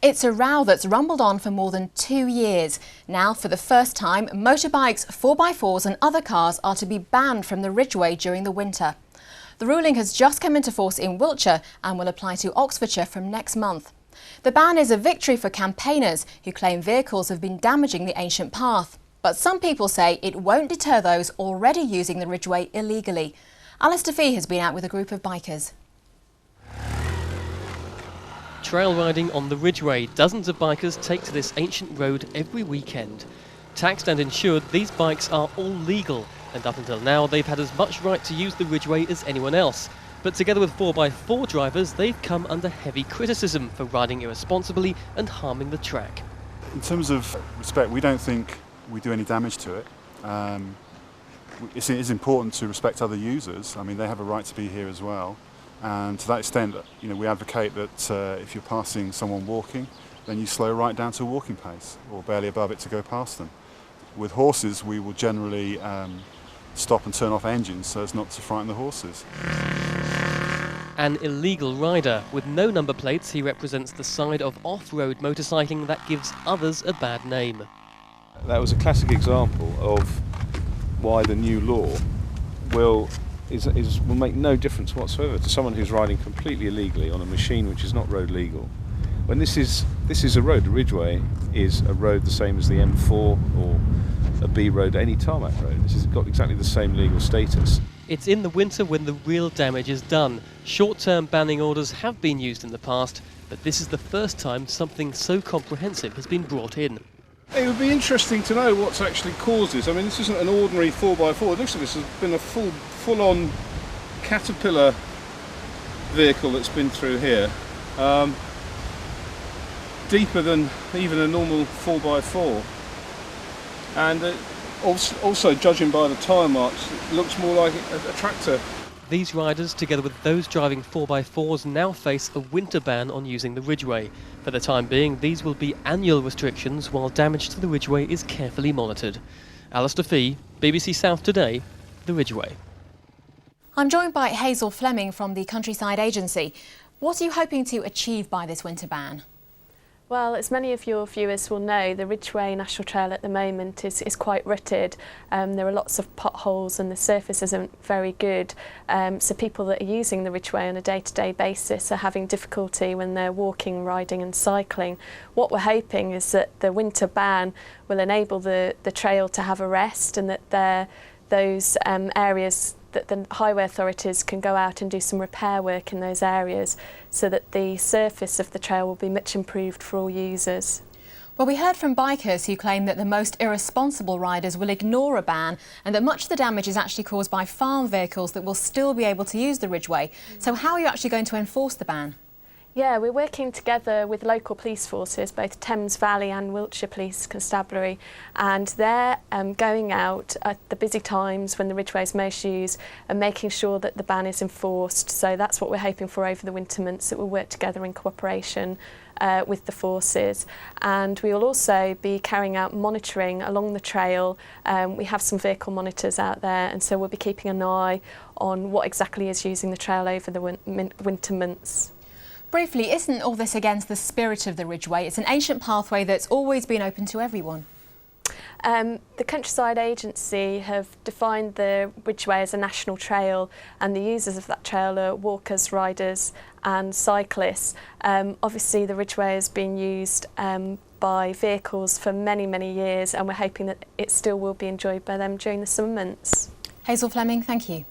It's a row that's rumbled on for more than 2 years. Now, for the first time, motorbikes, 4x4s and other cars are to be banned from the Ridgeway during the winter. The ruling has just come into force in Wiltshire and will apply to Oxfordshire from next month. The ban is a victory for campaigners who claim vehicles have been damaging the ancient path. But some people say it won't deter those already using the Ridgeway illegally. Alistair Fee has been out with a group of bikers. Trail riding on the Ridgeway. Dozens of bikers take to this ancient road every weekend. Taxed and insured, these bikes are all legal, and up until now they've had as much right to use the Ridgeway as anyone else. But together with 4x4 drivers, they've come under heavy criticism for riding irresponsibly and harming the track. In terms of respect, we don't think we do any damage to it. It is important to respect other users. I mean, they have a right to be here as well. And to that extent, we advocate that if you're passing someone walking, then you slow right down to a walking pace or barely above it to go past them. With horses, we will generally stop and turn off engines so as not to frighten the horses. An illegal rider. With no number plates, he represents the side of off-road motorcycling that gives others a bad name. That was a classic example of why the new law will make no difference whatsoever to someone who's riding completely illegally on a machine which is not road legal. When this is a road, the Ridgeway is a road the same as the M4 or a B road, any tarmac road. This has got exactly the same legal status. It's in the winter when the real damage is done. Short-term banning orders have been used in the past, but this is the first time something so comprehensive has been brought in. It would be interesting to know what's actually caused this. I mean, this isn't an ordinary 4x4. It looks like this has been a full-on Caterpillar vehicle that's been through here. Deeper than even a normal 4x4. And also, judging by the tyre marks, it looks more like a tractor. These riders, together with those driving 4x4s, now face a winter ban on using the Ridgeway. For the time being, these will be annual restrictions while damage to the Ridgeway is carefully monitored. Alistair Fee, BBC South Today, the Ridgeway. I'm joined by Hazel Fleming from the Countryside Agency. What are you hoping to achieve by this winter ban? Well, as many of your viewers will know, the Ridgeway National Trail at the moment is quite rutted. There are lots of potholes and the surface isn't very good. So people that are using the Ridgeway on a day-to-day basis are having difficulty when they're walking, riding and cycling. What we're hoping is that the winter ban will enable the trail to have a rest and that those areas that the highway authorities can go out and do some repair work in those areas so that the surface of the trail will be much improved for all users. Well, we heard from bikers who claim that the most irresponsible riders will ignore a ban and that much of the damage is actually caused by farm vehicles that will still be able to use the Ridgeway. So how are you actually going to enforce the ban? Yeah, we're working together with local police forces, both Thames Valley and Wiltshire Police Constabulary, and they're going out at the busy times when the Ridgeway is most used and making sure that the ban is enforced. So that's what we're hoping for over the winter months, that we'll work together in cooperation with the forces. And we will also be carrying out monitoring along the trail. We have some vehicle monitors out there, and so we'll be keeping an eye on what exactly is using the trail over the winter months. Briefly, isn't all this against the spirit of the Ridgeway? It's an ancient pathway that's always been open to everyone. The Countryside Agency have defined the Ridgeway as a national trail, and the users of that trail are walkers, riders and cyclists. Obviously the Ridgeway has been used by vehicles for many, many years, and we're hoping that it still will be enjoyed by them during the summer months. Hazel Fleming, thank you.